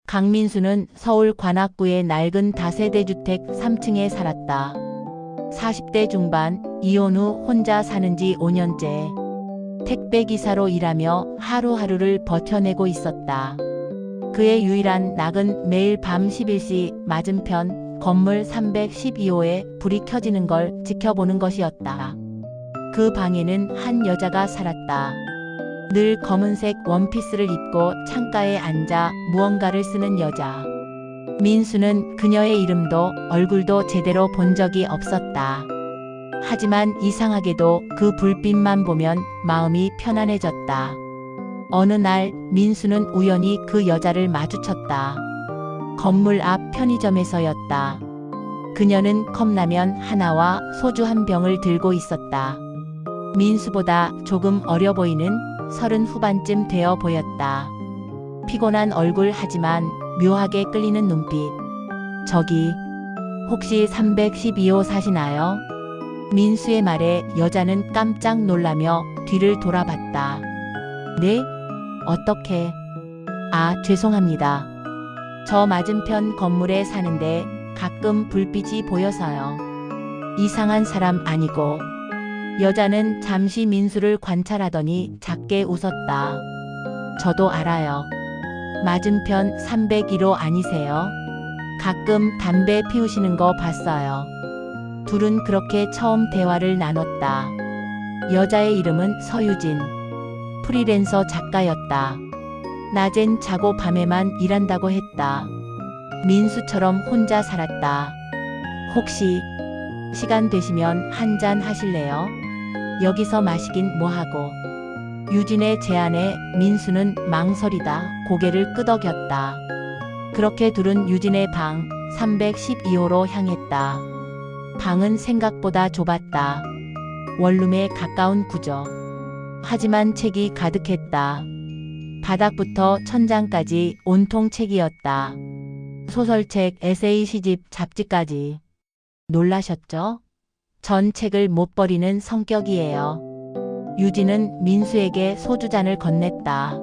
강민수는 서울 관악구의 낡은 다세대주택 3층에 살았다. 40대 중반, 이혼 후 혼자 사는 지 5년째. 택배기사로 일하며 하루하루를 버텨내고 있었다. 그의 유일한 낙은 매일 밤 11시 맞은편 건물 312호에 불이 켜지는 걸 지켜보는 것이었다. 그 방에는 한 여자가 살았다. 늘 검은색 원피스를 입고 창가에 앉아 무언가를 쓰는 여자. 민수는 그녀의 이름도 얼굴도 제대로 본 적이 없었다. 하지만 이상하게도 그 불빛만 보면 마음이 편안해졌다. 어느 날 민수는 우연히 그 여자를 마주쳤다. 건물 앞 편의점에서였다. 그녀는 컵라면 하나와 소주 한 병을 들고 있었다. 민수보다 조금 어려 보이는 30 후반쯤 되어 보였다. 피곤한 얼굴 하지만 묘하게 끌리는 눈빛. 저기, 혹시 312호 사시나요? 민수의 말에 여자는 깜짝 놀라며 뒤를 돌아봤다. 네? 어떻게? 아, 죄송합니다. 저 맞은편 건물에 사는데 가끔 불빛이 보여서요. 이상한 사람 아니고. 여자는 잠시 민수를 관찰하더니 작게 웃었다. 저도 알아요. 맞은편 301호 아니세요? 가끔 담배 피우시는 거 봤어요. 둘은 그렇게 처음 대화를 나눴다. 여자의 이름은 서유진. 프리랜서 작가였다. 낮엔 자고 밤에만 일한다고 했다. 민수처럼 혼자 살았다. 혹시 시간 되시면 한잔 하실래요? 여기서 마시긴 뭐하고. 유진의 제안에 민수는 망설이다 고개를 끄덕였다. 그렇게 둘은 유진의 방 312호로 향했다. 방은 생각보다 좁았다. 원룸에 가까운 구조. 하지만 책이 가득했다. 바닥부터 천장까지 온통 책이었다. 소설책, 에세이, 시집, 잡지까지. 놀라셨죠? 전 책을 못 버리는 성격이에요. 유진은 민수에게 소주잔을 건넸다.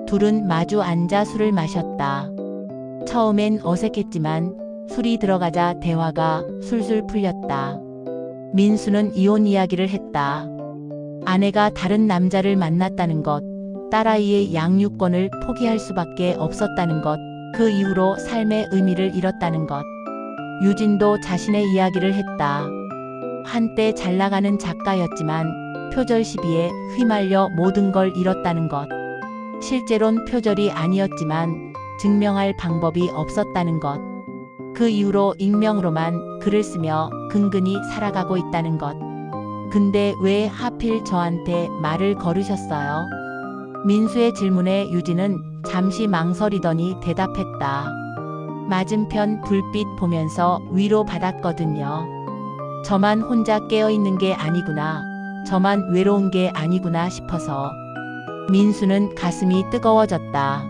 둘은 마주 앉아 술을 마셨다. 처음엔 어색했지만 술이 들어가자 대화가 술술 풀렸다. 민수는 이혼 이야기를 했다. 아내가 다른 남자를 만났다는 것, 딸아이의 양육권을 포기할 수밖에 없었다는 것, 그 이후로 삶의 의미를 잃었다는 것. 유진도 자신의 이야기를 했다. 한때 잘 나가는 작가였지만 표절 시비에 휘말려 모든 걸 잃었다는 것. 실제론 표절이 아니었지만 증명할 방법이 없었다는 것. 그 이후로 익명으로만 글을 쓰며 근근히 살아가고 있다는 것. 근데 왜 하필 저한테 말을 걸으셨어요? 민수의 질문에 유진은 잠시 망설이더니 대답했다. 맞은편 불빛 보면서 위로받았거든요. 저만 혼자 깨어있는 게 아니구나. 저만 외로운 게 아니구나 싶어서. 민수는 가슴이 뜨거워졌다.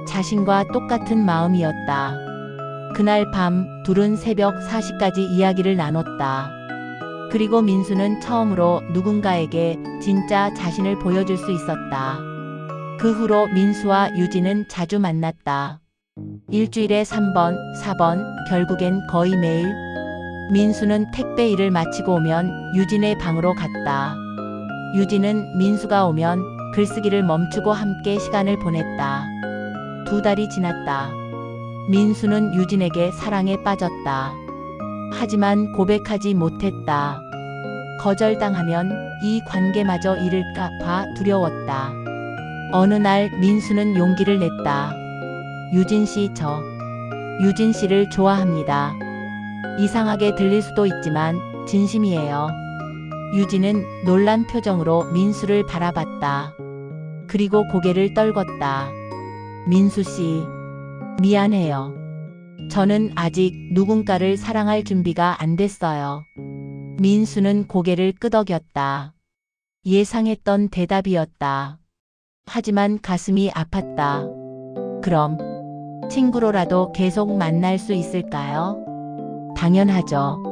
자신과 똑같은 마음이었다. 그날 밤 둘은 새벽 4시까지 이야기를 나눴다. 그리고 민수는 처음으로 누군가에게 진짜 자신을 보여줄 수 있었다. 그 후로 민수와 유진은 자주 만났다. 일주일에 3번, 4번, 결국엔 거의 매일. 민수는 택배 일을 마치고 오면 유진의 방으로 갔다. 유진은 민수가 오면 글쓰기를 멈추고 함께 시간을 보냈다. 2달이 지났다. 민수는 유진에게 사랑에 빠졌다. 하지만 고백하지 못했다. 거절당하면 이 관계마저 잃을까 봐 두려웠다. 어느 날 민수는 용기를 냈다. 유진 씨, 저 유진 씨를 좋아합니다. 이상하게 들릴 수도 있지만 진심이에요. 유진은 놀란 표정으로 민수를 바라봤다. 그리고 고개를 떨궜다. 민수 씨, 미안해요. 저는 아직 누군가를 사랑할 준비가 안 됐어요. 민수는 고개를 끄덕였다. 예상했던 대답이었다. 하지만 가슴이 아팠다. 그럼 친구로라도 계속 만날 수 있을까요? 당연하죠.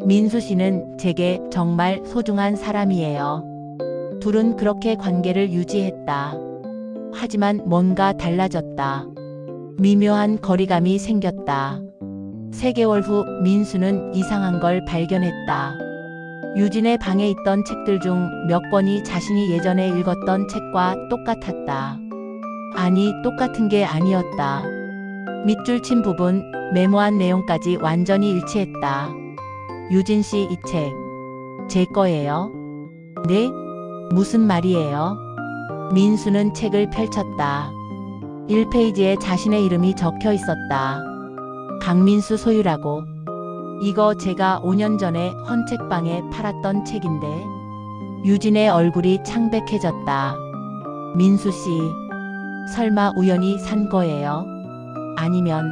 민수 씨는 제게 정말 소중한 사람이에요. 둘은 그렇게 관계를 유지했다. 하지만 뭔가 달라졌다. 미묘한 거리감이 생겼다. 3개월 후 민수는 이상한 걸 발견했다. 유진의 방에 있던 책들 중 몇 권이 자신이 예전에 읽었던 책과 똑같았다. 아니, 똑같은 게 아니었다. 밑줄 친 부분, 메모한 내용까지 완전히 일치했다. 유진 씨, 이 책 제 거예요? 네? 무슨 말이에요? 민수는 책을 펼쳤다. 1페이지에 자신의 이름이 적혀 있었다. 강민수 소유라고. 이거 제가 5년 전에 헌책방에 팔았던 책인데. 유진의 얼굴이 창백해졌다. 민수 씨, 설마 우연히 산 거예요? 아니면.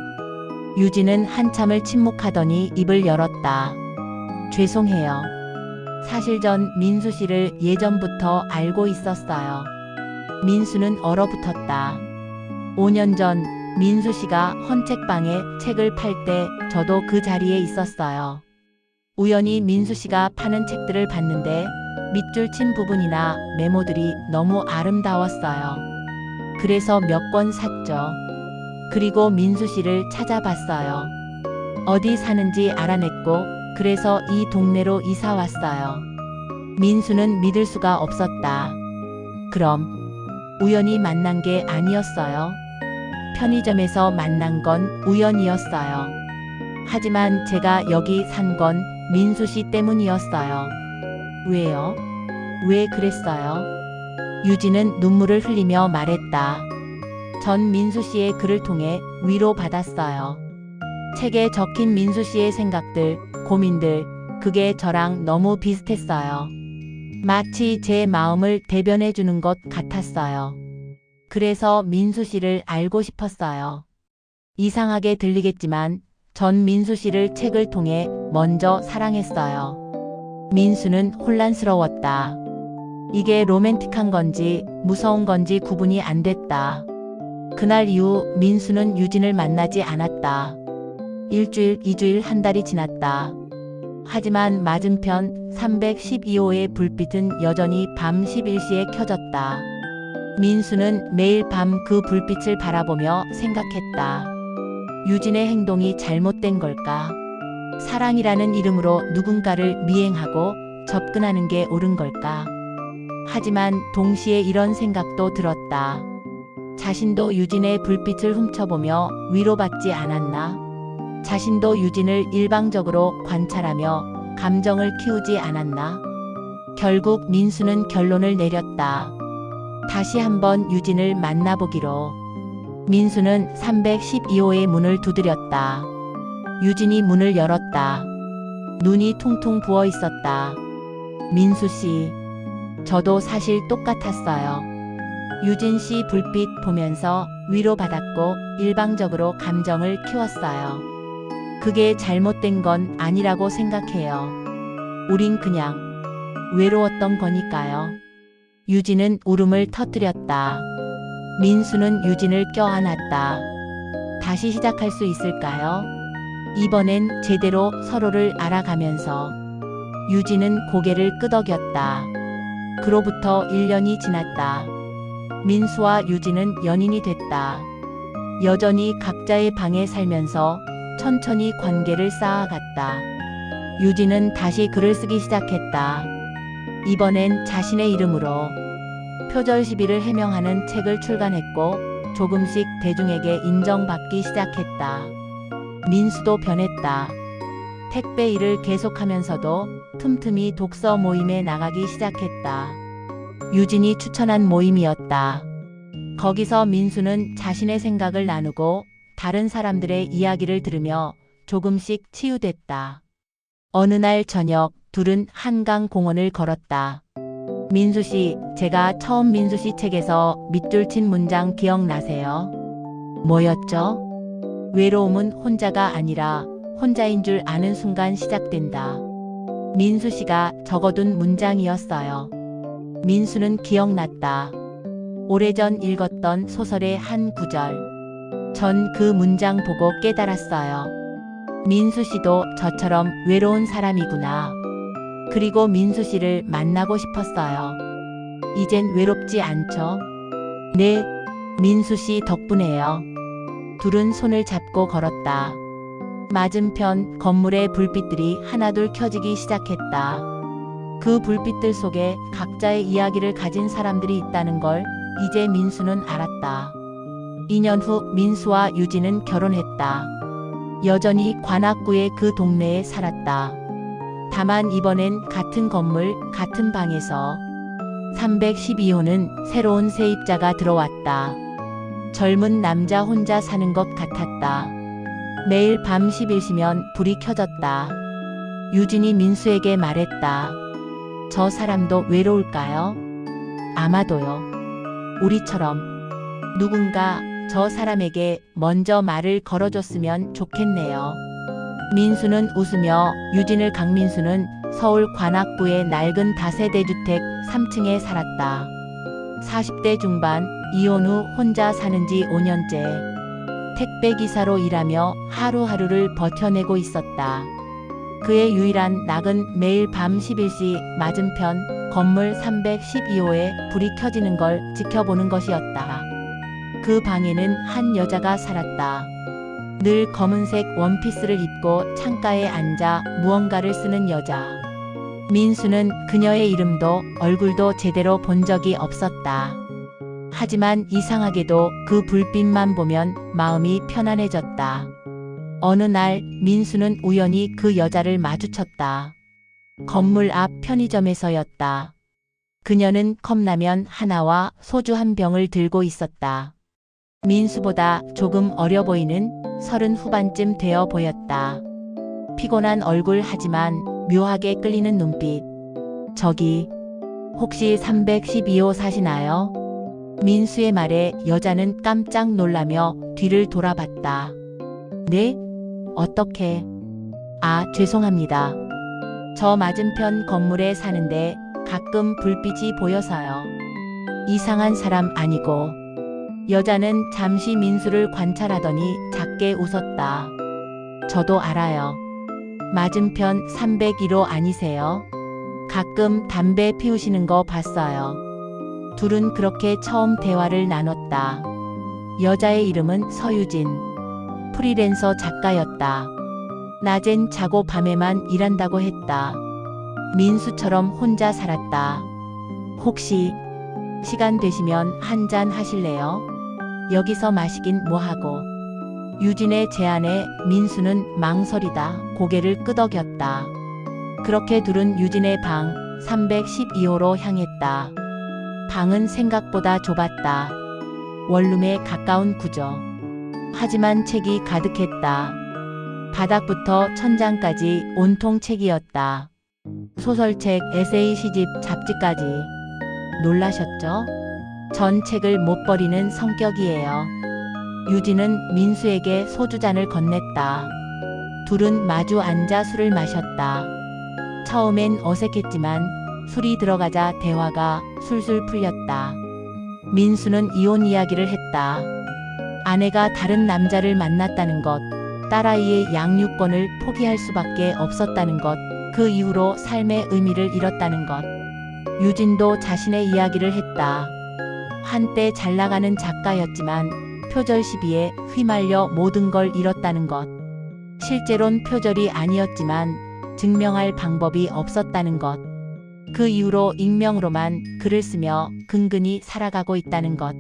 유진은 한참을 침묵하더니 입을 열었다. 죄송해요. 사실 전 민수 씨를 예전부터 알고 있었어요. 민수는 얼어붙었다. 5년 전 민수 씨가 헌책방에 책을 팔 때 저도 그 자리에 있었어요. 우연히 민수 씨가 파는 책들을 봤는데 밑줄 친 부분이나 메모들이 너무 아름다웠어요. 그래서 몇 권 샀죠. 그리고 민수 씨를 찾아봤어요. 어디 사는지 알아냈고 그래서 이 동네로 이사 왔어요. 민수는 믿을 수가 없었다. 그럼 우연히 만난 게 아니었어요? 편의점에서 만난 건 우연이었어요. 하지만 제가 여기 산 건 민수 씨 때문이었어요. 왜요? 왜 그랬어요? 유진은 눈물을 흘리며 말했다. 전 민수 씨의 글을 통해 위로받았어요. 책에 적힌 민수 씨의 생각들, 고민들, 그게 저랑 너무 비슷했어요. 마치 제 마음을 대변해 주는 것 같았어요. 그래서 민수 씨를 알고 싶었어요. 이상하게 들리겠지만 전 민수 씨를 책을 통해 먼저 사랑했어요. 민수는 혼란스러웠다. 이게 로맨틱한 건지 무서운 건지 구분이 안 됐다. 그날 이후 민수는 유진을 만나지 않았다. 1주일, 2주일, 한 달이 지났다. 하지만 맞은편 312호의 불빛은 여전히 밤 11시에 켜졌다. 민수는 매일 밤 그 불빛을 바라보며 생각했다. 유진의 행동이 잘못된 걸까? 사랑이라는 이름으로 누군가를 미행하고 접근하는 게 옳은 걸까? 하지만 동시에 이런 생각도 들었다. 자신도 유진의 불빛을 훔쳐보며 위로받지 않았나? 자신도 유진을 일방적으로 관찰하며 감정을 키우지 않았나? 결국 민수는 결론을 내렸다. 다시 한번 유진을 만나보기로. 민수는 312호의 문을 두드렸다. 유진이 문을 열었다. 눈이 퉁퉁 부어 있었다. 민수 씨, 저도 사실 똑같았어요. 유진 씨 불빛 보면서 위로받았고 일방적으로 감정을 키웠어요. 그게 잘못된 건 아니라고 생각해요. 우린 그냥 외로웠던 거니까요. 유진은 울음을 터뜨렸다. 민수는 유진을 껴안았다. 다시 시작할 수 있을까요? 이번엔 제대로 서로를 알아가면서. 유진은 고개를 끄덕였다. 그로부터 1년이 지났다. 민수와 유진은 연인이 됐다. 여전히 각자의 방에 살면서 천천히 관계를 쌓아갔다. 유진은 다시 글을 쓰기 시작했다. 이번엔 자신의 이름으로 표절 시비를 해명하는 책을 출간했고 조금씩 대중에게 인정받기 시작했다. 민수도 변했다. 택배 일을 계속하면서도 틈틈이 독서 모임에 나가기 시작했다. 유진이 추천한 모임이었다. 거기서 민수는 자신의 생각을 나누고 다른 사람들의 이야기를 들으며 조금씩 치유됐다. 어느 날 저녁 둘은 한강 공원을 걸었다. 민수 씨, 제가 처음 민수 씨 책에서 밑줄 친 문장 기억나세요? 뭐였죠? 외로움은 혼자가 아니라 혼자인 줄 아는 순간 시작된다. 민수 씨가 적어둔 문장이었어요. 민수는 기억났다. 오래전 읽었던 소설의 한 구절. 전 그 문장 보고 깨달았어요. 민수 씨도 저처럼 외로운 사람이구나. 그리고 민수 씨를 만나고 싶었어요. 이젠 외롭지 않죠? 네, 민수 씨 덕분에요. 둘은 손을 잡고 걸었다. 맞은편 건물의 불빛들이 하나둘 켜지기 시작했다. 그 불빛들 속에 각자의 이야기를 가진 사람들이 있다는 걸 이제 민수는 알았다. 2년 후 민수와 유진은 결혼했다. 여전히 관악구의 그 동네에 살았다. 다만 이번엔 같은 건물, 같은 방에서 312호는 새로운 세입자가 들어왔다. 젊은 남자 혼자 사는 것 같았다. 매일 밤 11시면 불이 켜졌다. 유진이 민수에게 말했다. 저 사람도 외로울까요? 아마도요. 우리처럼. 누군가 저 사람에게 먼저 말을 걸어줬으면 좋겠네요. 민수는 웃으며 유진을 강민수는 서울 관악구의 낡은 다세대주택 3층에 살았다. 40대 중반, 이혼 후 혼자 사는 지 5년째. 택배기사로 일하며 하루하루를 버텨내고 있었다. 그의 유일한 낙은 매일 밤 11시 맞은편 건물 312호에 불이 켜지는 걸 지켜보는 것이었다. 그 방에는 한 여자가 살았다. 늘 검은색 원피스를 입고 창가에 앉아 무언가를 쓰는 여자. 민수는 그녀의 이름도 얼굴도 제대로 본 적이 없었다. 하지만 이상하게도 그 불빛만 보면 마음이 편안해졌다. 어느 날 민수는 우연히 그 여자를 마주쳤다. 건물 앞 편의점에서였다. 그녀는 컵라면 하나와 소주 한 병을 들고 있었다. 민수보다 조금 어려 보이는 30 후반쯤 되어 보였다. 피곤한 얼굴 하지만 묘하게 끌리는 눈빛. 저기, 혹시 312호 사시나요? 민수의 말에 여자는 깜짝 놀라며 뒤를 돌아봤다. 네? 어떻게? 아, 죄송합니다. 저 맞은편 건물에 사는데 가끔 불빛이 보여서요. 이상한 사람 아니고. 여자는 잠시 민수를 관찰하더니 작게 웃었다. 저도 알아요. 맞은편 301호 아니세요? 가끔 담배 피우시는 거 봤어요. 둘은 그렇게 처음 대화를 나눴다. 여자의 이름은 서유진. 프리랜서 작가였다. 낮엔 자고 밤에만 일한다고 했다. 민수처럼 혼자 살았다. 혹시 시간 되시면 한잔 하실래요? 여기서 마시긴 뭐하고. 유진의 제안에 민수는 망설이다 고개를 끄덕였다. 그렇게 둘은 유진의 방 312호로 향했다. 방은 생각보다 좁았다. 원룸에 가까운 구조. 하지만 책이 가득했다. 바닥부터 천장까지 온통 책이었다. 소설책, 에세이, 시집, 잡지까지. 놀라셨죠? 전 책을 못 버리는 성격이에요. 유진은 민수에게 소주잔을 건넸다. 둘은 마주 앉아 술을 마셨다. 처음엔 어색했지만 술이 들어가자 대화가 술술 풀렸다. 민수는 이혼 이야기를 했다. 아내가 다른 남자를 만났다는 것, 딸아이의 양육권을 포기할 수밖에 없었다는 것, 그 이후로 삶의 의미를 잃었다는 것. 유진도 자신의 이야기를 했다. 한때 잘 나가는 작가였지만 표절 시비에 휘말려 모든 걸 잃었다는 것. 실제론 표절이 아니었지만 증명할 방법이 없었다는 것. 그 이후로 익명으로만 글을 쓰며 근근히 살아가고 있다는 것.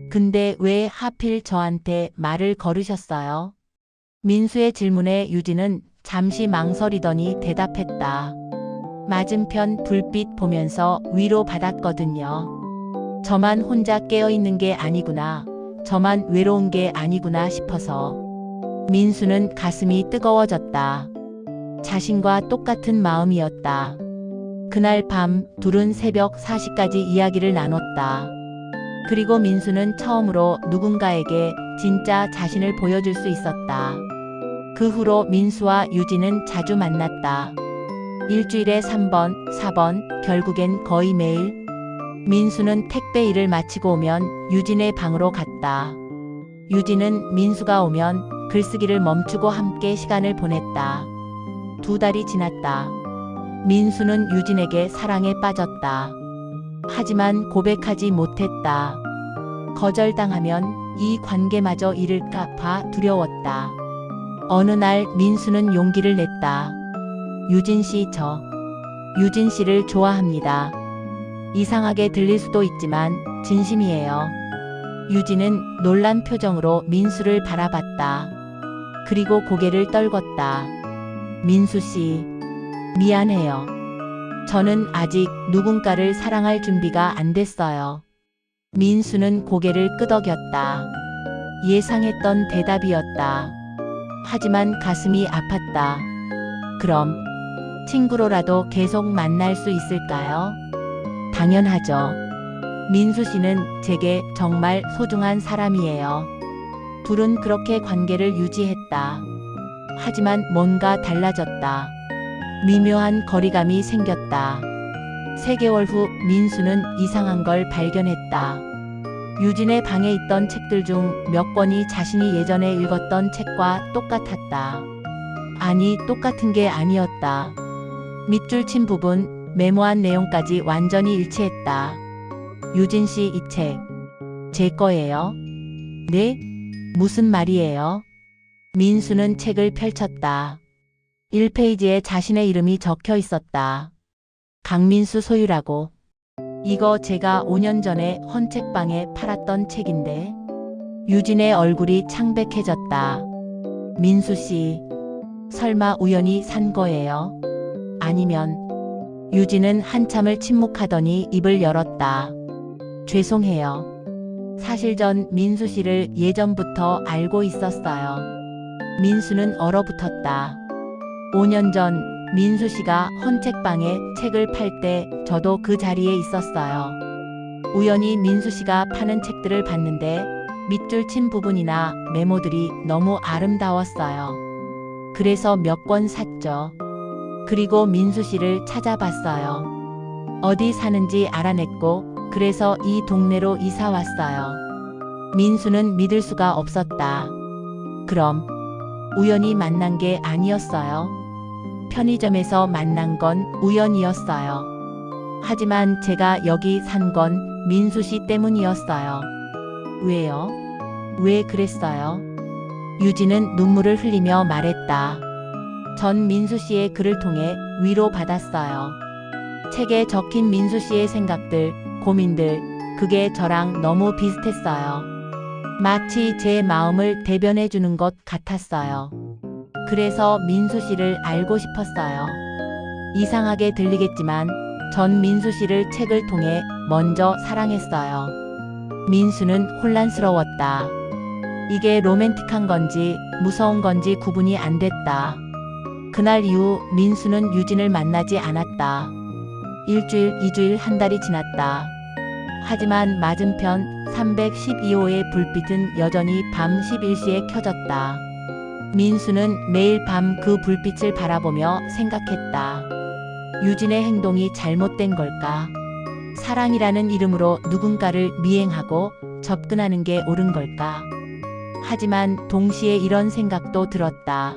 근데 왜 하필 저한테 말을 걸으셨어요? 민수의 질문에 유진은 잠시 망설이더니 대답했다. 맞은편 불빛 보면서 위로받았거든요. 저만 혼자 깨어있는 게 아니구나. 저만 외로운 게 아니구나 싶어서. 민수는 가슴이 뜨거워졌다. 자신과 똑같은 마음이었다. 그날 밤 둘은 새벽 4시까지 이야기를 나눴다. 그리고 민수는 처음으로 누군가에게 진짜 자신을 보여줄 수 있었다. 그 후로 민수와 유진은 자주 만났다. 일주일에 3번, 4번, 결국엔 거의 매일. 민수는 택배 일을 마치고 오면 유진의 방으로 갔다. 유진은 민수가 오면 글쓰기를 멈추고 함께 시간을 보냈다. 2달이 지났다. 민수는 유진에게 사랑에 빠졌다. 하지만 고백하지 못했다. 거절당하면 이 관계마저 잃을까 봐 두려웠다. 어느 날 민수는 용기를 냈다. 유진 씨, 저 유진 씨를 좋아합니다. 이상하게 들릴 수도 있지만 진심이에요. 유진은 놀란 표정으로 민수를 바라봤다. 그리고 고개를 떨궜다. 민수 씨, 미안해요. 저는 아직 누군가를 사랑할 준비가 안 됐어요. 민수는 고개를 끄덕였다. 예상했던 대답이었다. 하지만 가슴이 아팠다. 그럼 친구로라도 계속 만날 수 있을까요? 당연하죠. 민수 씨는 제게 정말 소중한 사람이에요. 둘은 그렇게 관계를 유지했다. 하지만 뭔가 달라졌다. 미묘한 거리감이 생겼다. 3개월 후 민수는 이상한 걸 발견했다. 유진의 방에 있던 책들 중 몇 권이 자신이 예전에 읽었던 책과 똑같았다. 아니, 똑같은 게 아니었다. 밑줄 친 부분, 메모한 내용까지 완전히 일치했다. 유진 씨, 이 책 제 거예요? 네? 무슨 말이에요? 민수는 책을 펼쳤다. 1페이지에 자신의 이름이 적혀 있었다. 강민수 소유라고. 이거 제가 5년 전에 헌책방에 팔았던 책인데. 유진의 얼굴이 창백해졌다. 민수 씨, 설마 우연히 산 거예요? 아니면. 유진은 한참을 침묵하더니 입을 열었다. 죄송해요. 사실 전 민수 씨를 예전부터 알고 있었어요. 민수는 얼어붙었다. 5년 전 민수 씨가 헌책방에 책을 팔 때 저도 그 자리에 있었어요. 우연히 민수 씨가 파는 책들을 봤는데 밑줄 친 부분이나 메모들이 너무 아름다웠어요. 그래서 몇 권 샀죠. 그리고 민수 씨를 찾아봤어요. 어디 사는지 알아냈고 그래서 이 동네로 이사 왔어요. 민수는 믿을 수가 없었다. 그럼 우연히 만난 게 아니었어요? 편의점에서 만난 건 우연이었어요. 하지만 제가 여기 산 건 민수 씨 때문이었어요. 왜요? 왜 그랬어요? 유진은 눈물을 흘리며 말했다. 전 민수 씨의 글을 통해 위로받았어요. 책에 적힌 민수 씨의 생각들, 고민들, 그게 저랑 너무 비슷했어요. 마치 제 마음을 대변해 주는 것 같았어요. 그래서 민수 씨를 알고 싶었어요. 이상하게 들리겠지만 전 민수 씨를 책을 통해 먼저 사랑했어요. 민수는 혼란스러웠다. 이게 로맨틱한 건지 무서운 건지 구분이 안 됐다. 그날 이후 민수는 유진을 만나지 않았다. 1주일, 2주일, 한 달이 지났다. 하지만 맞은편 312호의 불빛은 여전히 밤 11시에 켜졌다. 민수는 매일 밤 그 불빛을 바라보며 생각했다. 유진의 행동이 잘못된 걸까? 사랑이라는 이름으로 누군가를 미행하고 접근하는 게 옳은 걸까? 하지만 동시에 이런 생각도 들었다.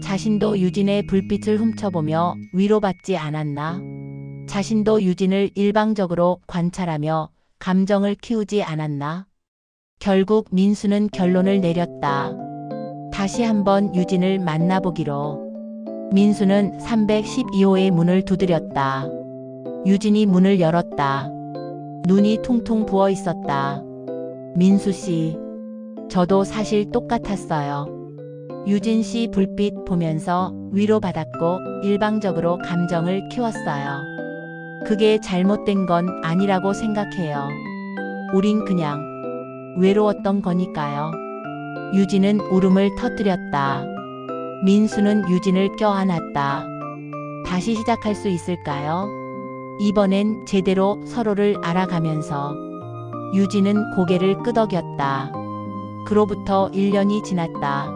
자신도 유진의 불빛을 훔쳐보며 위로받지 않았나? 자신도 유진을 일방적으로 관찰하며 감정을 키우지 않았나? 결국 민수는 결론을 내렸다. 다시 한번 유진을 만나보기로. 민수는 312호의 문을 두드렸다. 유진이 문을 열었다. 눈이 퉁퉁 부어 있었다. 민수 씨, 저도 사실 똑같았어요. 유진 씨 불빛 보면서 위로받았고 일방적으로 감정을 키웠어요. 그게 잘못된 건 아니라고 생각해요. 우린 그냥 외로웠던 거니까요. 유진은 울음을 터뜨렸다. 민수는 유진을 껴안았다. 다시 시작할 수 있을까요? 이번엔 제대로 서로를 알아가면서. 유진은 고개를 끄덕였다. 그로부터 1년이 지났다.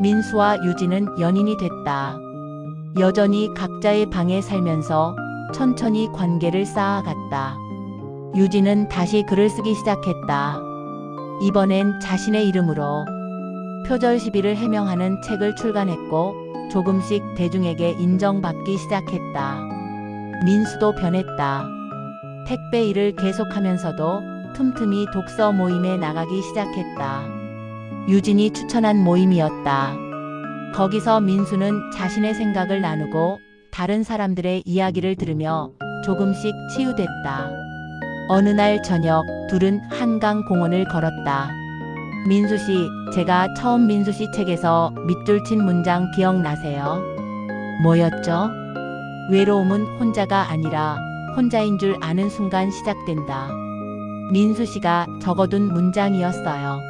민수와 유진은 연인이 됐다. 여전히 각자의 방에 살면서 천천히 관계를 쌓아갔다. 유진은 다시 글을 쓰기 시작했다. 이번엔 자신의 이름으로 표절 시비를 해명하는 책을 출간했고 조금씩 대중에게 인정받기 시작했다. 민수도 변했다. 택배 일을 계속하면서도 틈틈이 독서 모임에 나가기 시작했다. 유진이 추천한 모임이었다. 거기서 민수는 자신의 생각을 나누고 다른 사람들의 이야기를 들으며 조금씩 치유됐다. 어느 날 저녁 둘은 한강 공원을 걸었다. 민수 씨, 제가 처음 민수 씨 책에서 밑줄 친 문장 기억나세요? 뭐였죠? 외로움은 혼자가 아니라 혼자인 줄 아는 순간 시작된다. 민수 씨가 적어둔 문장이었어요.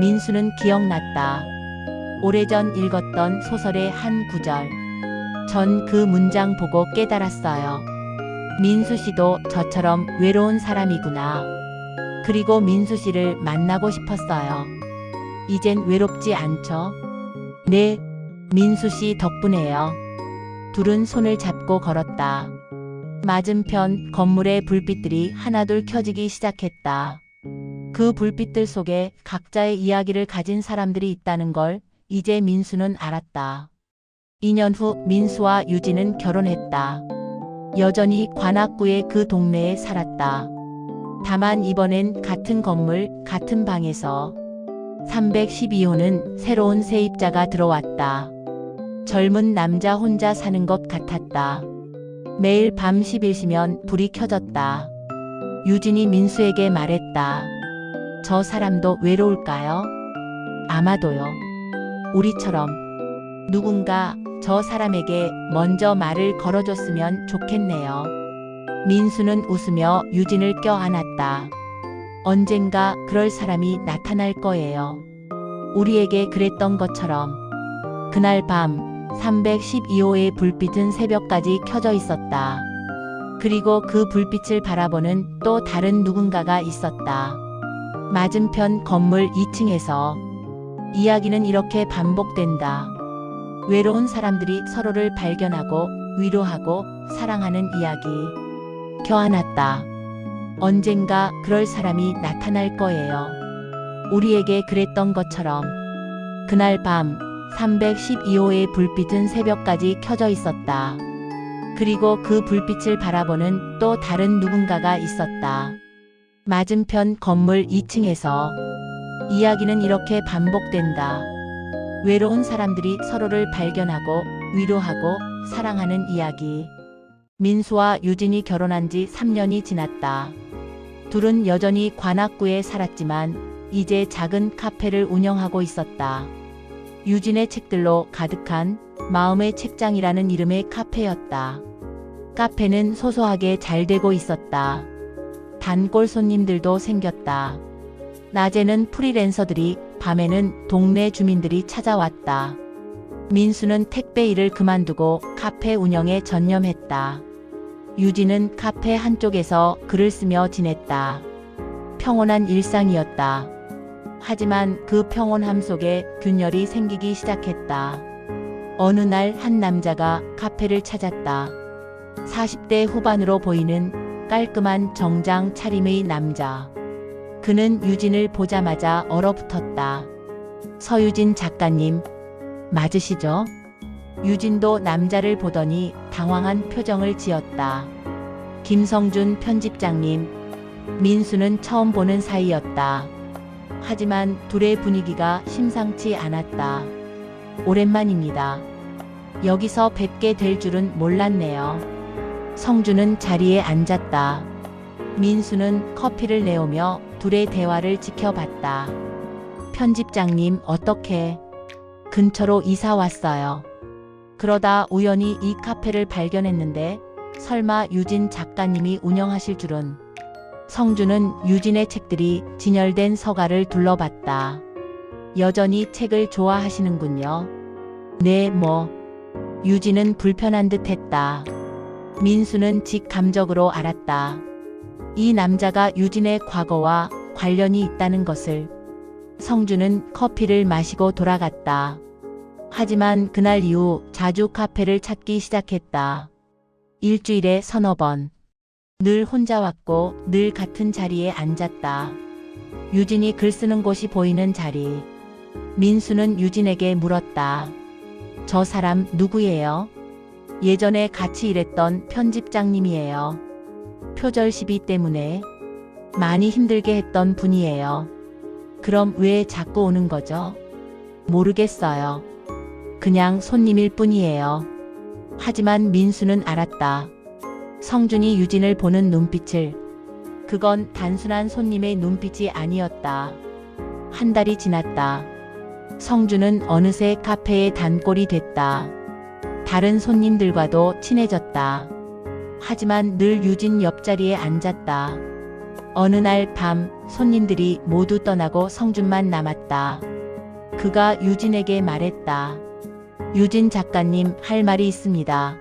민수는 기억났다. 오래전 읽었던 소설의 한 구절. 전 그 문장 보고 깨달았어요. 민수 씨도 저처럼 외로운 사람이구나. 그리고 민수 씨를 만나고 싶었어요. 이젠 외롭지 않죠? 네, 민수 씨 덕분에요. 둘은 손을 잡고 걸었다. 맞은편 건물의 불빛들이 하나둘 켜지기 시작했다. 그 불빛들 속에 각자의 이야기를 가진 사람들이 있다는 걸 이제 민수는 알았다. 2년 후 민수와 유진은 결혼했다. 여전히 관악구의 그 동네에 살았다. 다만 이번엔 같은 건물, 같은 방에서 312호는 새로운 세입자가 들어왔다. 젊은 남자 혼자 사는 것 같았다. 매일 밤 11시면 불이 켜졌다. 유진이 민수에게 말했다. 저 사람도 외로울까요? 아마도요. 우리처럼. 누군가 저 사람에게 먼저 말을 걸어줬으면 좋겠네요. 민수는 웃으며 유진을 껴안았다. 언젠가 그럴 사람이 나타날 거예요. 우리에게 그랬던 것처럼. 그날 밤 312호의 불빛은 새벽까지 켜져 있었다. 그리고 그 불빛을 바라보는 또 다른 누군가가 있었다. 맞은편 건물 2층에서. 이야기는 이렇게 반복된다. 외로운 사람들이 서로를 발견하고 위로하고 사랑하는 이야기. 껴안았다. 언젠가 그럴 사람이 나타날 거예요. 우리에게 그랬던 것처럼. 그날 밤 312호의 불빛은 새벽까지 켜져 있었다. 그리고 그 불빛을 바라보는 또 다른 누군가가 있었다. 맞은편 건물 2층에서. 이야기는 이렇게 반복된다. 외로운 사람들이 서로를 발견하고 위로하고 사랑하는 이야기. 민수와 유진이 결혼한 지 3년이 지났다. 둘은 여전히 관악구에 살았지만 이제 작은 카페를 운영하고 있었다. 유진의 책들로 가득한 마음의 책장이라는 이름의 카페였다. 카페는 소소하게 잘 되고 있었다. 단골 손님들도 생겼다. 낮에는 프리랜서들이, 밤에는 동네 주민들이 찾아왔다. 민수는 택배 일을 그만두고 카페 운영에 전념했다. 유진은 카페 한쪽에서 글을 쓰며 지냈다. 평온한 일상이었다. 하지만 그 평온함 속에 균열이 생기기 시작했다. 어느 날 한 남자가 카페를 찾았다. 40대 후반으로 보이는 깔끔한 정장 차림의 남자. 그는 유진을 보자마자 얼어붙었다. 서유진 작가님, 맞으시죠? 유진도 남자를 보더니 당황한 표정을 지었다. 김성준 편집장님, 민수는 처음 보는 사이였다. 하지만 둘의 분위기가 심상치 않았다. 오랜만입니다. 여기서 뵙게 될 줄은 몰랐네요. 성준은 자리에 앉았다. 민수는 커피를 내오며 둘의 대화를 지켜봤다. 편집장님, 어떻게? 근처로 이사 왔어요. 그러다 우연히 이 카페를 발견했는데 설마 유진 작가님이 운영하실 줄은. 성준은 유진의 책들이 진열된 서가를 둘러봤다. 여전히 책을 좋아하시는군요. 네, 뭐. 유진은 불편한 듯 했다. 민수는 직감적으로 알았다. 이 남자가 유진의 과거와 관련이 있다는 것을. 성준은 커피를 마시고 돌아갔다. 하지만 그날 이후 자주 카페를 찾기 시작했다. 일주일에 서너 번. 늘 혼자 왔고 늘 같은 자리에 앉았다. 유진이 글 쓰는 곳이 보이는 자리. 민수는 유진에게 물었다. 저 사람 누구예요? 예전에 같이 일했던 편집장님이에요. 표절 시비 때문에. 많이 힘들게 했던 분이에요. 그럼 왜 자꾸 오는 거죠? 모르겠어요. 그냥 손님일 뿐이에요. 하지만 민수는 알았다. 성준이 유진을 보는 눈빛을. 그건 단순한 손님의 눈빛이 아니었다. 한 달이 지났다. 성준은 어느새 카페의 단골이 됐다. 다른 손님들과도 친해졌다. 하지만 늘 유진 옆자리에 앉았다. 어느 날 밤 손님들이 모두 떠나고 성준만 남았다. 그가 유진에게 말했다. 유진 작가님, 할 말이 있습니다.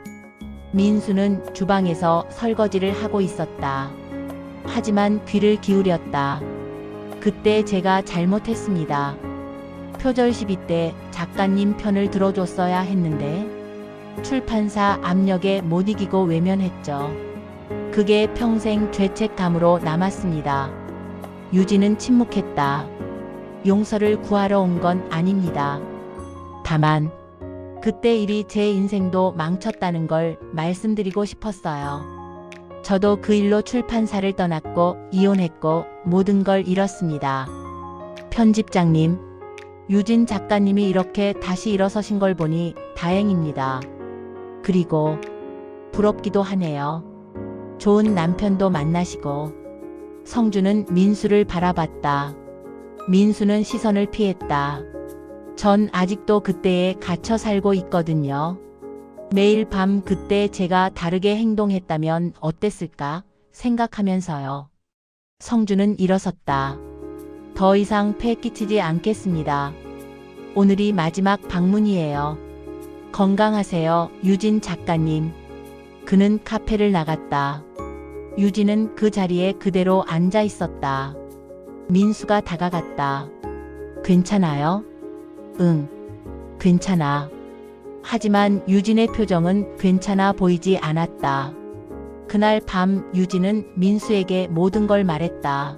민수는 주방에서 설거지를 하고 있었다. 하지만 귀를 기울였다. 그때 제가 잘못했습니다. 표절 시비 때 작가님 편을 들어줬어야 했는데 출판사 압력에 못 이기고 외면했죠. 그게 평생 죄책감으로 남았습니다. 유진은 침묵했다. 용서를 구하러 온 건 아닙니다. 다만 그때 일이 제 인생도 망쳤다는 걸 말씀드리고 싶었어요. 저도 그 일로 출판사를 떠났고 이혼했고 모든 걸 잃었습니다. 편집장님, 유진 작가님이 이렇게 다시 일어서신 걸 보니 다행입니다. 그리고 부럽기도 하네요. 좋은 남편도 만나시고. 성준은 민수를 바라봤다. 민수는 시선을 피했다. 전 아직도 그때에 갇혀 살고 있거든요. 매일 밤 그때 제가 다르게 행동했다면 어땠을까 생각하면서요. 성준은 일어섰다. 더 이상 폐 끼치지 않겠습니다. 오늘이 마지막 방문이에요. 건강하세요, 유진 작가님. 그는 카페를 나갔다. 유진은 그 자리에 그대로 앉아 있었다. 민수가 다가갔다. 괜찮아요? 응, 괜찮아. 하지만 유진의 표정은 괜찮아 보이지 않았다. 그날 밤 유진은 민수에게 모든 걸 말했다.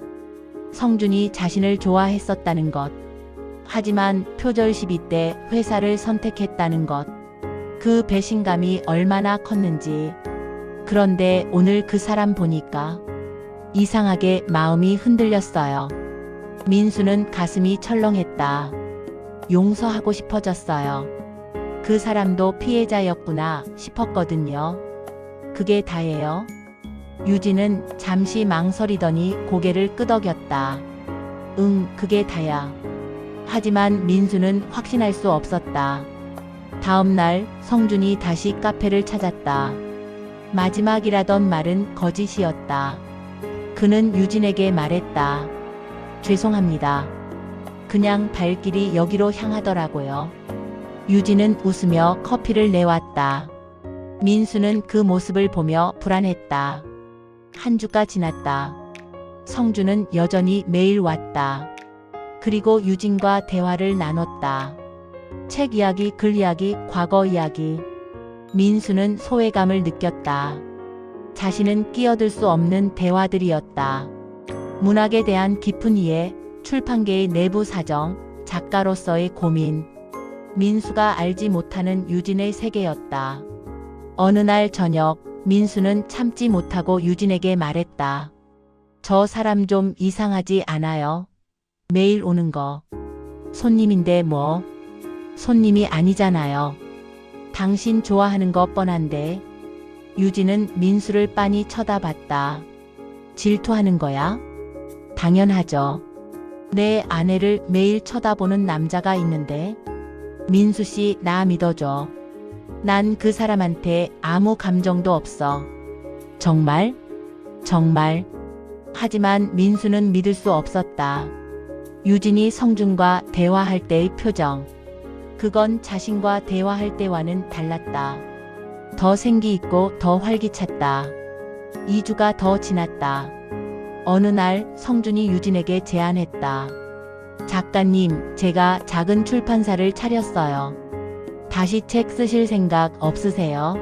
성준이 자신을 좋아했었다는 것. 하지만 표절 시비 때 회사를 선택했다는 것. 그 배신감이 얼마나 컸는지. 그런데 오늘 그 사람 보니까 이상하게 마음이 흔들렸어요. 민수는 가슴이 철렁했다. 용서하고 싶어졌어요. 그 사람도 피해자였구나 싶었거든요. 그게 다예요? 유진은 잠시 망설이더니 고개를 끄덕였다. 응, 그게 다야. 하지만 민수는 확신할 수 없었다. 다음 날 성준이 다시 카페를 찾았다. 마지막이라던 말은 거짓이었다. 그는 유진에게 말했다. 죄송합니다. 그냥 발길이 여기로 향하더라고요. 유진은 웃으며 커피를 내왔다. 민수는 그 모습을 보며 불안했다. 한 주가 지났다. 성준은 여전히 매일 왔다. 그리고 유진과 대화를 나눴다. 책 이야기, 글 이야기, 과거 이야기. 민수는 소외감을 느꼈다. 자신은 끼어들 수 없는 대화들이었다. 문학에 대한 깊은 이해, 출판계의 내부 사정, 작가로서의 고민. 민수가 알지 못하는 유진의 세계였다. 어느 날 저녁, 민수는 참지 못하고 유진에게 말했다. 저 사람 좀 이상하지 않아요? 매일 오는 거. 손님인데 뭐. 손님이 아니잖아요. 당신 좋아하는 거 뻔한데. 유진은 민수를 빤히 쳐다봤다. 질투하는 거야? 당연하죠. 내 아내를 매일 쳐다보는 남자가 있는데. 민수 씨, 나 믿어줘. 난 그 사람한테 아무 감정도 없어. 정말? 정말. 하지만 민수는 믿을 수 없었다. 유진이 성준과 대화할 때의 표정. 그건 자신과 대화할 때와는 달랐다. 더 생기 있고 더 활기찼다. 2주가 더 지났다. 어느 날 성준이 유진에게 제안했다. 작가님, 제가 작은 출판사를 차렸어요. 다시 책 쓰실 생각 없으세요?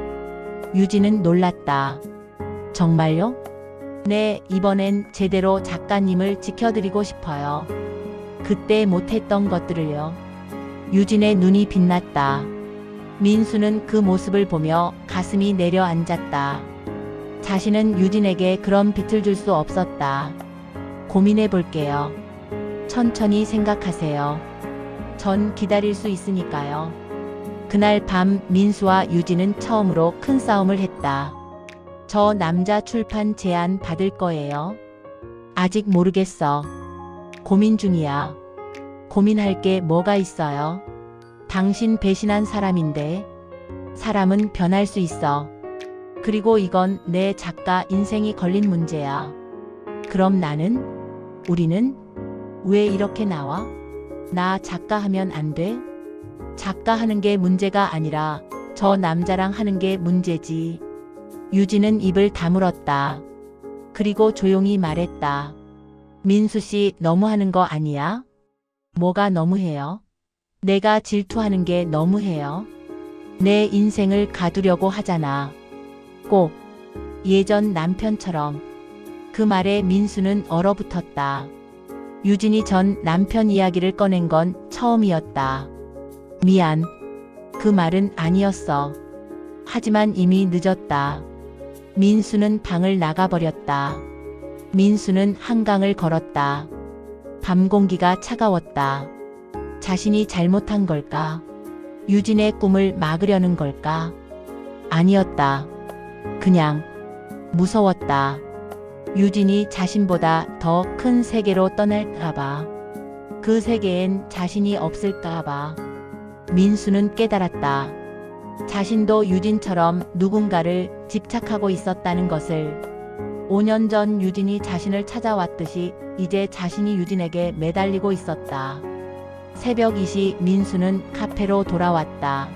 유진은 놀랐다. 정말요? 네, 이번엔 제대로 작가님을 지켜드리고 싶어요. 그때 못했던 것들을요. 유진의 눈이 빛났다. 민수는 그 모습을 보며 가슴이 내려앉았다. 자신은 유진에게 그런 빛을 줄 수 없었다. 고민해 볼게요. 천천히 생각하세요. 전 기다릴 수 있으니까요. 그날 밤 민수와 유진은 처음으로 큰 싸움을 했다. 저 남자 출판 제안 받을 거예요? 아직 모르겠어. 고민 중이야. 고민할 게 뭐가 있어요? 당신 배신한 사람인데. 사람은 변할 수 있어. 그리고 이건 내 작가 인생이 걸린 문제야. 그럼 나는? 우리는? 왜 이렇게 나와? 나 작가 하면 안 돼? 작가 하는 게 문제가 아니라 저 남자랑 하는 게 문제지. 유진은 입을 다물었다. 그리고 조용히 말했다. 민수 씨 너무하는 거 아니야? 뭐가 너무해요? 내가 질투하는 게 너무해요? 내 인생을 가두려고 하잖아. 꼭 예전 남편처럼. 그 말에 민수는 얼어붙었다. 유진이 전 남편 이야기를 꺼낸 건 처음이었다. 미안. 그 말은 아니었어. 하지만 이미 늦었다. 민수는 방을 나가버렸다. 민수는 한강을 걸었다. 밤 공기가 차가웠다. 자신이 잘못한 걸까? 유진의 꿈을 막으려는 걸까? 아니었다. 그냥 무서웠다. 유진이 자신보다 더 큰 세계로 떠날까봐. 그 세계엔 자신이 없을까봐. 민수는 깨달았다. 자신도 유진처럼 누군가를 집착하고 있었다는 것을. 5년 전 유진이 자신을 찾아왔듯이 이제 자신이 유진에게 매달리고 있었다. 새벽 2시 민수는 카페로 돌아왔다.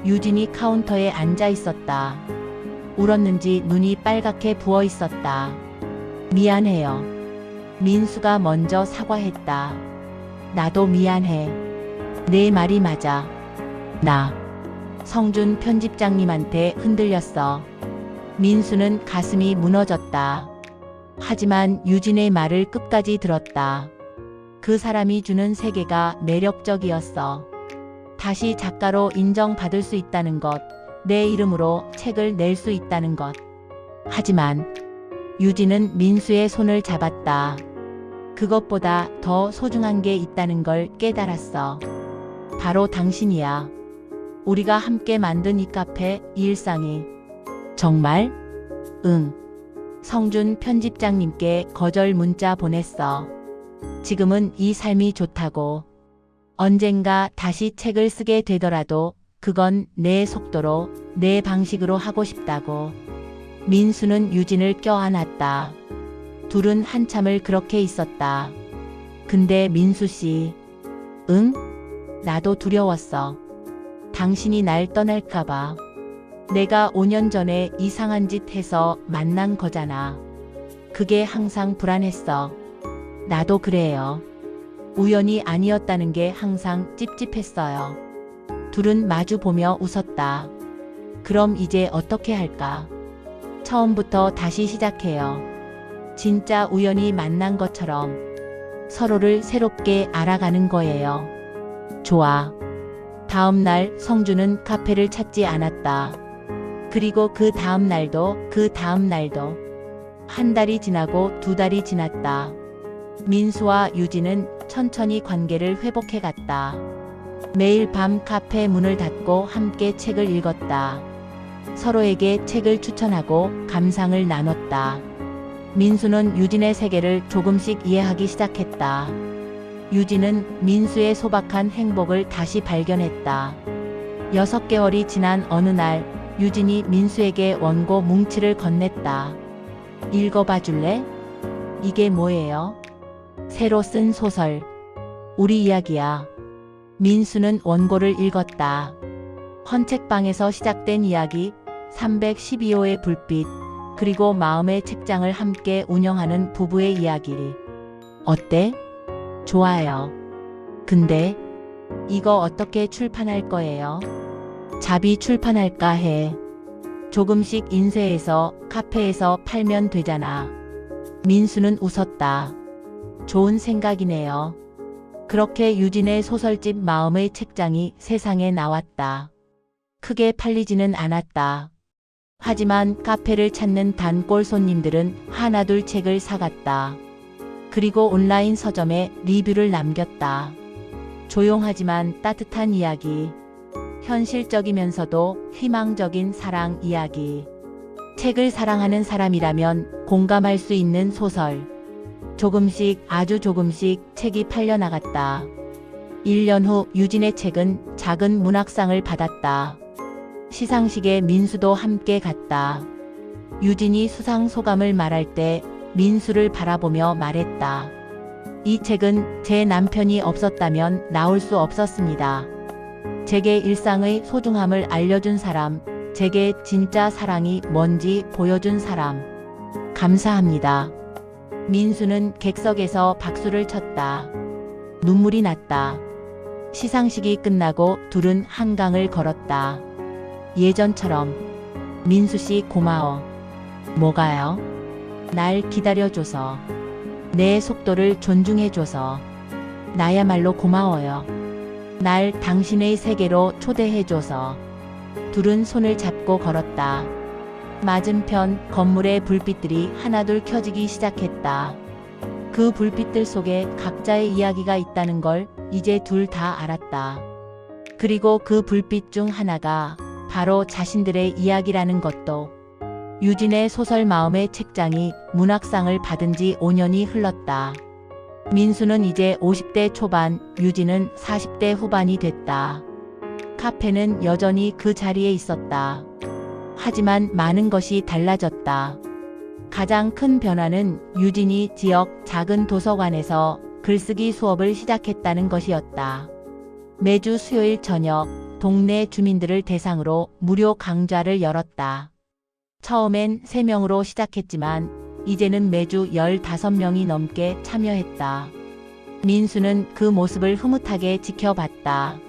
유진이 카운터에 앉아 있었다. 울었는지 눈이 빨갛게 부어 있었다. 미안해요. 민수가 먼저 사과했다. 나도 미안해. 내 말이 맞아. 나 성준 편집장님한테 흔들렸어. 민수는 가슴이 무너졌다. 하지만 유진의 말을 끝까지 들었다. 그 사람이 주는 세계가 매력적이었어. 다시 작가로 인정받을 수 있다는 것, 내 이름으로 책을 낼 수 있다는 것. 하지만 유진은 민수의 손을 잡았다. 그것보다 더 소중한 게 있다는 걸 깨달았어. 바로 당신이야. 우리가 함께 만든 이 카페, 이 일상이. 정말? 응. 성준 편집장님께 거절 문자 보냈어. 지금은 이 삶이 좋다고. 언젠가 다시 책을 쓰게 되더라도 그건 내 속도로, 내 방식으로 하고 싶다고. 민수는 유진을 껴안았다. 둘은 한참을 그렇게 있었다. 근데 민수 씨. 응? 나도 두려웠어. 당신이 날 떠날까봐. 내가 5년 전에 이상한 짓 해서 만난 거잖아. 그게 항상 불안했어. 나도 그래요. 우연이 아니었다는 게 항상 찝찝했어요. 둘은 마주보며 웃었다. 그럼 이제 어떻게 할까? 처음부터 다시 시작해요. 진짜 우연히 만난 것처럼 서로를 새롭게 알아가는 거예요. 좋아. 다음 날 성준은 카페를 찾지 않았다. 그리고 그 다음 날도 그 다음 날도. 한 달이 지나고 2달이 지났다. 민수와 유진은 천천히 관계를 회복해 갔다. 매일 밤 카페 문을 닫고 함께 책을 읽었다. 서로에게 책을 추천하고 감상을 나눴다. 민수는 유진의 세계를 조금씩 이해하기 시작했다. 유진은 민수의 소박한 행복을 다시 발견했다. 6개월이 지난 어느 날 유진이 민수에게 원고 뭉치를 건넸다. 읽어봐 줄래? 이게 뭐예요? 새로 쓴 소설. 우리 이야기야. 민수는 원고를 읽었다. 헌책방에서 시작된 이야기, 312호의 불빛, 그리고 마음의 책장을 함께 운영하는 부부의 이야기. 어때? 좋아요. 근데 이거 어떻게 출판할 거예요? 자비 출판할까 해. 조금씩 인쇄해서 카페에서 팔면 되잖아. 민수는 웃었다. 좋은 생각이네요. 그렇게 유진의 소설집 마음의 책장이 세상에 나왔다. 크게 팔리지는 않았다. 하지만 카페를 찾는 단골 손님들은 하나둘 책을 사갔다. 그리고 온라인 서점에 리뷰를 남겼다. 조용하지만 따뜻한 이야기. 현실적이면서도 희망적인 사랑 이야기. 책을 사랑하는 사람이라면 공감할 수 있는 소설. 조금씩 아주 조금씩 책이 팔려나갔다. 1년 후 유진의 책은 작은 문학상을 받았다. 시상식에 민수도 함께 갔다. 유진이 수상 소감을 말할 때 민수를 바라보며 말했다. 이 책은 제 남편이 없었다면 나올 수 없었습니다. 제게 일상의 소중함을 알려준 사람, 제게 진짜 사랑이 뭔지 보여준 사람. 감사합니다. 민수는 객석에서 박수를 쳤다. 눈물이 났다. 시상식이 끝나고 둘은 한강을 걸었다. 예전처럼. 민수 씨 고마워. 뭐가요? 날 기다려줘서. 내 속도를 존중해줘서. 나야말로 고마워요. 날 당신의 세계로 초대해줘서. 둘은 손을 잡고 걸었다. 맞은편 건물의 불빛들이 하나둘 켜지기 시작했다. 그 불빛들 속에 각자의 이야기가 있다는 걸 이제 둘 다 알았다. 그리고 그 불빛 중 하나가 바로 자신들의 이야기라는 것도. 유진의 소설 마음의 책장이 문학상을 받은 지 5년이 흘렀다. 민수는 이제 50대 초반, 유진은 40대 후반이 됐다. 카페는 여전히 그 자리에 있었다. 하지만 많은 것이 달라졌다. 가장 큰 변화는 유진이 지역 작은 도서관에서 글쓰기 수업을 시작했다는 것이었다. 매주 수요일 저녁 동네 주민들을 대상으로 무료 강좌를 열었다. 처음엔 3명으로 시작했지만 이제는 매주 15명이 넘게 참여했다. 민수는 그 모습을 흐뭇하게 지켜봤다.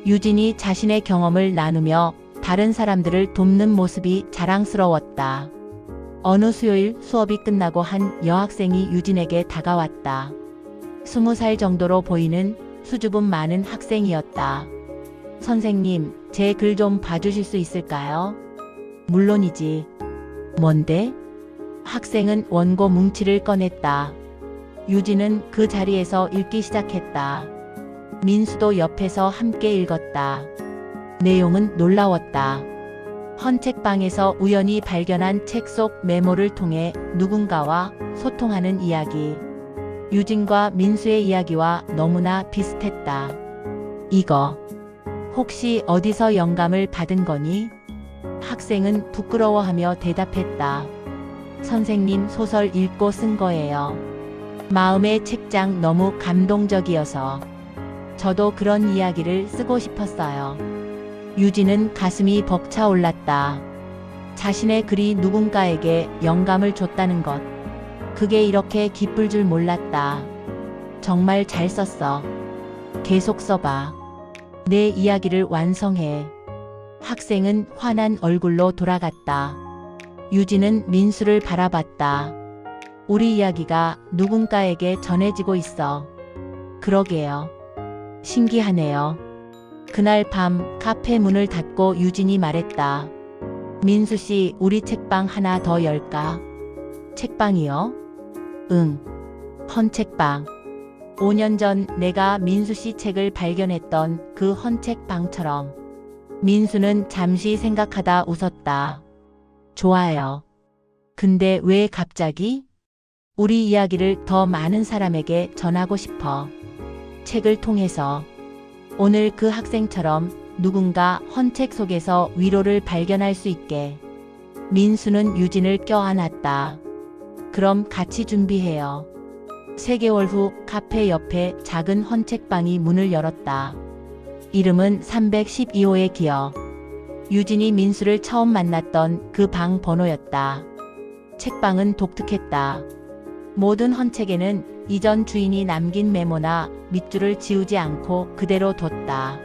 유진이 자신의 경험을 나누며 다른 사람들을 돕는 모습이 자랑스러웠다. 어느 수요일 수업이 끝나고 한 여학생이 유진에게 다가왔다. 20살 정도로 보이는 수줍음 많은 학생이었다. 선생님, 제 글 좀 봐주실 수 있을까요? 물론이지. 뭔데? 학생은 원고 뭉치를 꺼냈다. 유진은 그 자리에서 읽기 시작했다. 민수도 옆에서 함께 읽었다. 내용은 놀라웠다. 헌책방에서 우연히 발견한 책 속 메모를 통해 누군가와 소통하는 이야기. 유진과 민수의 이야기와 너무나 비슷했다. 이거 혹시 어디서 영감을 받은 거니? 학생은 부끄러워하며 대답했다. 선생님 소설 읽고 쓴 거예요. 마음의 책장 너무 감동적이어서. 저도 그런 이야기를 쓰고 싶었어요. 유진은 가슴이 벅차올랐다. 자신의 글이 누군가에게 영감을 줬다는 것. 그게 이렇게 기쁠 줄 몰랐다. 정말 잘 썼어. 계속 써봐. 내 이야기를 완성해. 학생은 화난 얼굴로 돌아갔다. 유진은 민수를 바라봤다. 우리 이야기가 누군가에게 전해지고 있어. 그러게요. 신기하네요. 그날 밤 카페 문을 닫고 유진이 말했다. 민수 씨, 우리 책방 하나 더 열까? 책방이요? 응. 헌책방. 5년 전 내가 민수 씨 책을 발견했던 그 헌책방처럼. 민수는 잠시 생각하다 웃었다. 좋아요. 근데 왜 갑자기? 우리 이야기를 더 많은 사람에게 전하고 싶어. 책을 통해서. 오늘 그 학생처럼 누군가 헌책 속에서 위로를 발견할 수 있게. 민수는 유진을 껴안았다. 그럼 같이 준비해요. 3개월 후 카페 옆에 작은 헌책방이 문을 열었다. 이름은 312호의 기억. 유진이 민수를 처음 만났던 그 방 번호였다. 책방은 독특했다. 모든 헌책에는 이전 주인이 남긴 메모나 밑줄을 지우지 않고 그대로 뒀다.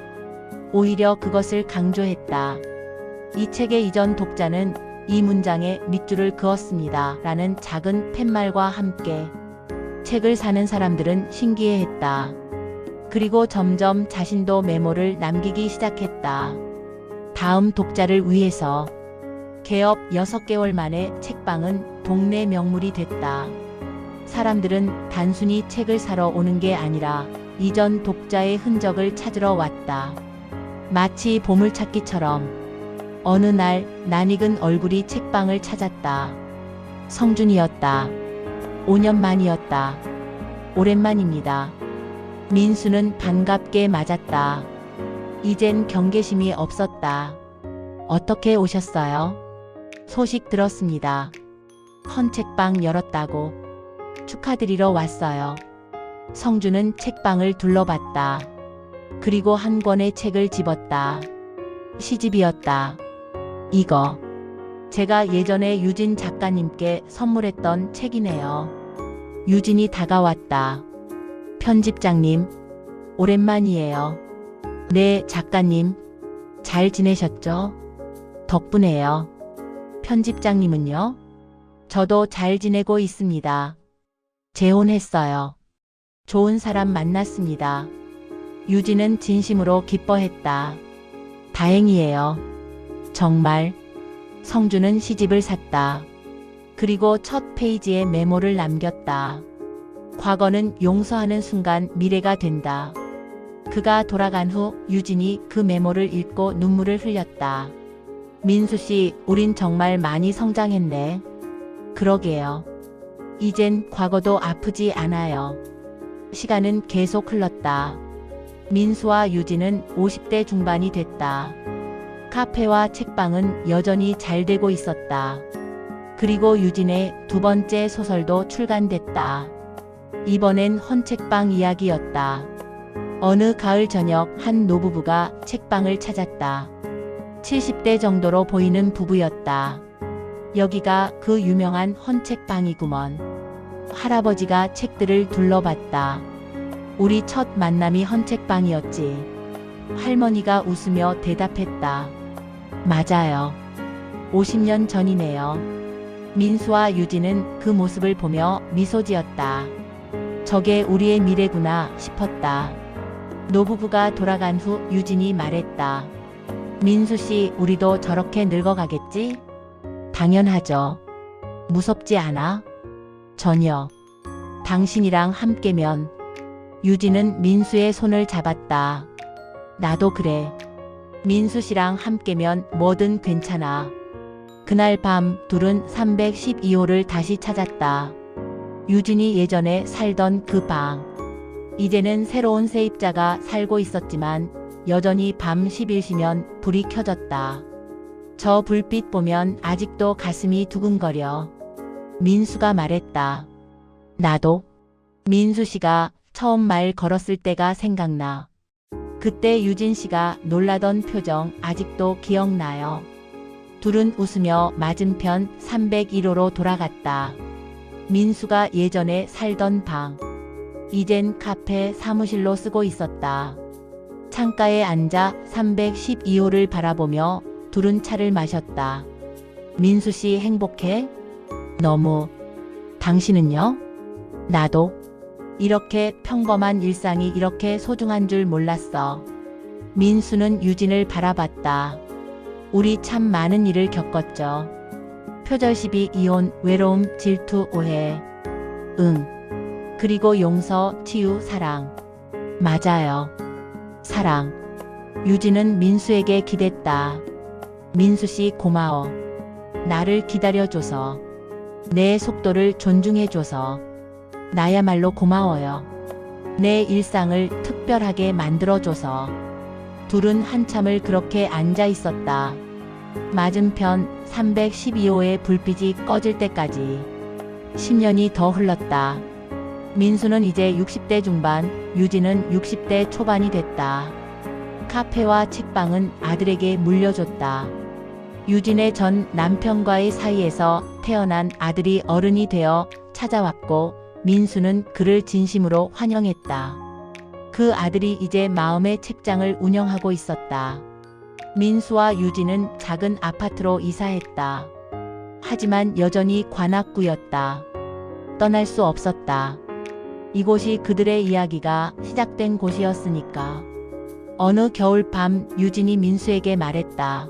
오히려 그것을 강조했다. 이 책의 이전 독자는 이 문장에 밑줄을 그었습니다. 라는 작은 팻말과 함께. 책을 사는 사람들은 신기해했다. 그리고 점점 자신도 메모를 남기기 시작했다. 다음 독자를 위해서. 개업 6개월 만에 책방은 동네 명물이 됐다. 사람들은 단순히 책을 사러 오는 게 아니라 이전 독자의 흔적을 찾으러 왔다. 마치 보물찾기처럼. 어느 날 낯익은 얼굴이 책방을 찾았다. 성준이었다. 5년 만이었다. 오랜만입니다. 민수는 반갑게 맞았다. 이젠 경계심이 없었다. 어떻게 오셨어요? 소식 들었습니다. 헌책방 열었다고. 축하드리러 왔어요. 성준은 책방을 둘러봤다. 그리고 한 권의 책을 집었다. 시집이었다. 이거 제가 예전에 유진 작가님께 선물했던 책이네요. 유진이 다가왔다. 편집장님, 오랜만이에요. 네, 작가님. 잘 지내셨죠? 덕분에요. 편집장님은요? 저도 잘 지내고 있습니다. 재혼했어요. 좋은 사람 만났습니다. 유진은 진심으로 기뻐했다. 다행이에요. 정말. 성준은 시집을 샀다. 그리고 첫 페이지에 메모를 남겼다. 과거는 용서하는 순간 미래가 된다. 그가 돌아간 후 유진이 그 메모를 읽고 눈물을 흘렸다. 민수 씨, 우린 정말 많이 성장했네. 그러게요. 이젠 과거도 아프지 않아요. 시간은 계속 흘렀다. 민수와 유진은 50대 중반이 됐다. 카페와 책방은 여전히 잘 되고 있었다. 그리고 유진의 두 번째 소설도 출간됐다. 이번엔 헌책방 이야기였다. 어느 가을 저녁 한 노부부가 책방을 찾았다. 70대 정도로 보이는 부부였다. 여기가 그 유명한 헌책방이구먼. 할아버지가 책들을 둘러봤다. 우리 첫 만남이 헌책방이었지. 할머니가 웃으며 대답했다. 맞아요. 50년 전이네요. 민수와 유진은 그 모습을 보며 미소 지었다. 저게 우리의 미래구나 싶었다. 노부부가 돌아간 후 유진이 말했다. 민수 씨, 우리도 저렇게 늙어가겠지? 당연하죠. 무섭지 않아? 전혀. 당신이랑 함께면. 유진은 민수의 손을 잡았다. 나도 그래. 민수 씨랑 함께면 뭐든 괜찮아. 그날 밤 둘은 312호를 다시 찾았다. 유진이 예전에 살던 그 방. 이제는 새로운 세입자가 살고 있었지만 여전히 밤 11시면 불이 켜졌다. 저 불빛 보면 아직도 가슴이 두근거려. 민수가 말했다. 나도. 민수 씨가 처음 말 걸었을 때가 생각나. 그때 유진 씨가 놀라던 표정 아직도 기억나요. 둘은 웃으며 맞은편 301호로 돌아갔다. 민수가 예전에 살던 방. 이젠 카페 사무실로 쓰고 있었다. 창가에 앉아 312호를 바라보며 둘은 차를 마셨다. 민수 씨 행복해? 너무. 당신은요? 나도. 이렇게 평범한 일상이 이렇게 소중한 줄 몰랐어. 민수는 유진을 바라봤다. 우리 참 많은 일을 겪었죠. 표절 시비, 이혼, 외로움, 질투, 오해. 응. 그리고 용서, 치유, 사랑. 맞아요. 사랑. 유진은 민수에게 기댔다. 민수 씨 고마워. 나를 기다려줘서. 내 속도를 존중해줘서. 나야말로 고마워요. 내 일상을 특별하게 만들어줘서. 둘은 한참을 그렇게 앉아 있었다. 맞은편 312호의 불빛이 꺼질 때까지. 10년이 더 흘렀다. 민수는 이제 60대 중반, 유진은 60대 초반이 됐다. 카페와 책방은 아들에게 물려줬다. 유진의 전 남편과의 사이에서 태어난 아들이 어른이 되어 찾아왔고 민수는 그를 진심으로 환영했다. 그 아들이 이제 마음의 책장을 운영하고 있었다. 민수와 유진은 작은 아파트로 이사했다. 하지만 여전히 관악구였다. 떠날 수 없었다. 이곳이 그들의 이야기가 시작된 곳이었으니까. 어느 겨울밤 유진이 민수에게 말했다.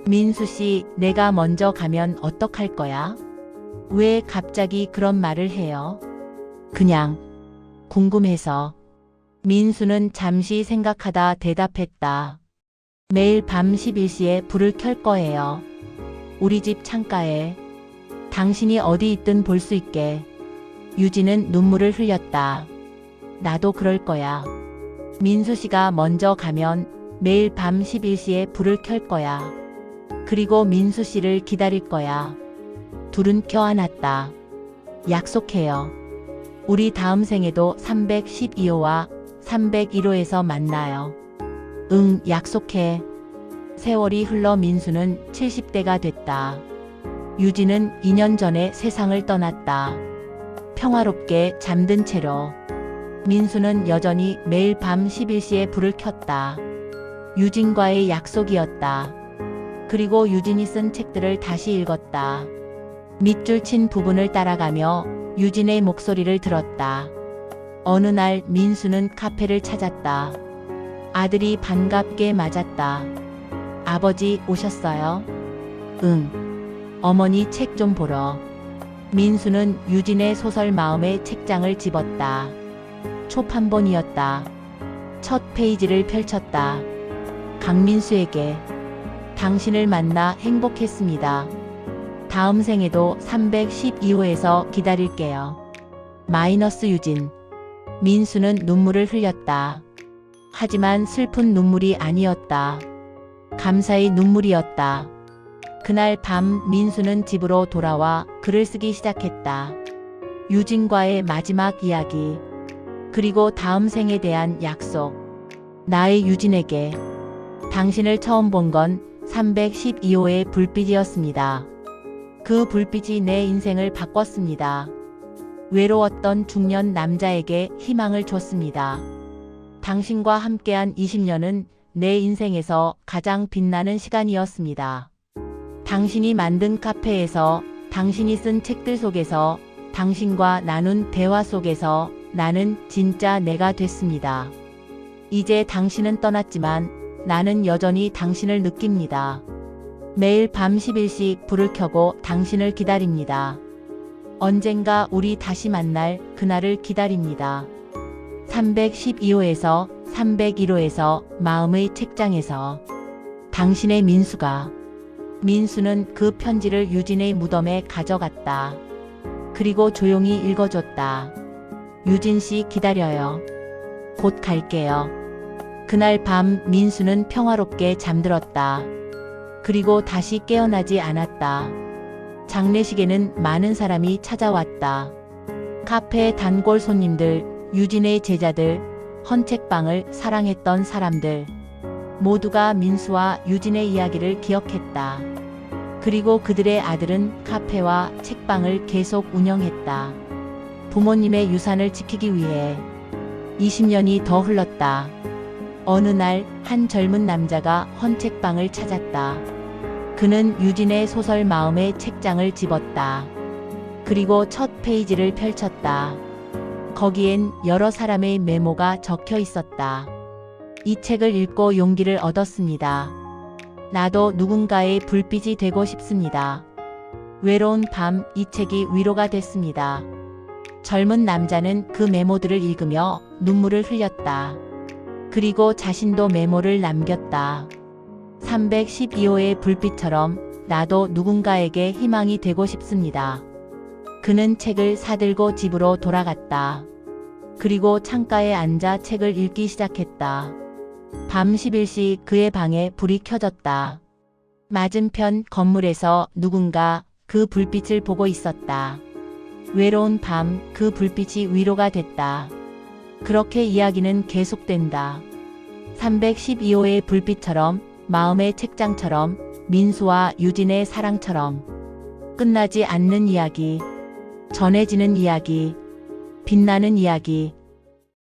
민수 씨, 내가 먼저 가면 어떡할 거야? 왜 갑자기 그런 말을 해요? 그냥 궁금해서. 민수는 잠시 생각하다 대답했다. 매일 밤 11시에 불을 켤 거예요. 우리 집 창가에. 당신이 어디 있든 볼 수 있게. 유진은 눈물을 흘렸다. 나도 그럴 거야. 민수 씨가 먼저 가면 매일 밤 11시에 불을 켤 거야. 그리고 민수 씨를 기다릴 거야. 둘은 껴안았다. 약속해요. 우리 다음 생에도 312호와 301호에서 만나요. 응, 약속해. 세월이 흘러 민수는 70대가 됐다. 유진은 2년 전에 세상을 떠났다. 평화롭게 잠든 채로. 민수는 여전히 매일 밤 11시에 불을 켰다. 유진과의 약속이었다. 그리고 유진이 쓴 책들을 다시 읽었다. 밑줄 친 부분을 따라가며 유진의 목소리를 들었다. 어느 날 민수는 카페를 찾았다. 아들이 반갑게 맞았다. 아버지 오셨어요? 응. 어머니 책 좀 보러. 민수는 유진의 소설 마음의 책장을 집었다. 초판본이었다. 첫 페이지를 펼쳤다. 강민수에게. 당신을 만나 행복했습니다. 다음 생에도 312호에서 기다릴게요. 마이너스 유진. 민수는 눈물을 흘렸다. 하지만 슬픈 눈물이 아니었다. 감사의 눈물이었다. 그날 밤 민수는 집으로 돌아와 글을 쓰기 시작했다. 유진과의 마지막 이야기. 그리고 다음 생에 대한 약속. 나의 유진에게. 당신을 처음 본 건 312호의 불빛이었습니다. 그 불빛이 내 인생을 바꿨습니다. 외로웠던 중년 남자에게 희망을 줬습니다. 당신과 함께한 20년은 내 인생에서 가장 빛나는 시간이었습니다. 당신이 만든 카페에서, 당신이 쓴 책들 속에서, 당신과 나눈 대화 속에서 나는 진짜 내가 됐습니다. 이제 당신은 떠났지만 나는 여전히 당신을 느낍니다. 매일 밤 11시 불을 켜고 당신을 기다립니다. 언젠가 우리 다시 만날 그날을 기다립니다. 312호에서 301호에서 마음의 책장에서. 당신의 민수가. 민수는 그 편지를 유진의 무덤에 가져갔다. 그리고 조용히 읽어줬다. 유진 씨 기다려요. 곧 갈게요. 그날 밤 민수는 평화롭게 잠들었다. 그리고 다시 깨어나지 않았다. 장례식에는 많은 사람이 찾아왔다. 카페 단골 손님들, 유진의 제자들, 헌책방을 사랑했던 사람들. 모두가 민수와 유진의 이야기를 기억했다. 그리고 그들의 아들은 카페와 책방을 계속 운영했다. 부모님의 유산을 지키기 위해. 20년이 더 흘렀다. 어느 날 한 젊은 남자가 헌책방을 찾았다. 그는 유진의 소설 마음의 책장을 집었다. 그리고 첫 페이지를 펼쳤다. 거기엔 여러 사람의 메모가 적혀 있었다. 이 책을 읽고 용기를 얻었습니다. 나도 누군가의 불빛이 되고 싶습니다. 외로운 밤 이 책이 위로가 됐습니다. 젊은 남자는 그 메모들을 읽으며 눈물을 흘렸다. 그리고 자신도 메모를 남겼다. 312호의 불빛처럼 나도 누군가에게 희망이 되고 싶습니다. 그는 책을 사들고 집으로 돌아갔다. 그리고 창가에 앉아 책을 읽기 시작했다. 밤 11시 그의 방에 불이 켜졌다. 맞은편 건물에서 누군가 그 불빛을 보고 있었다. 외로운 밤 그 불빛이 위로가 됐다. 그렇게 이야기는 계속된다. 312호의 불빛처럼, 마음의 책장처럼, 민수와 유진의 사랑처럼. 끝나지 않는 이야기, 전해지는 이야기, 빛나는 이야기.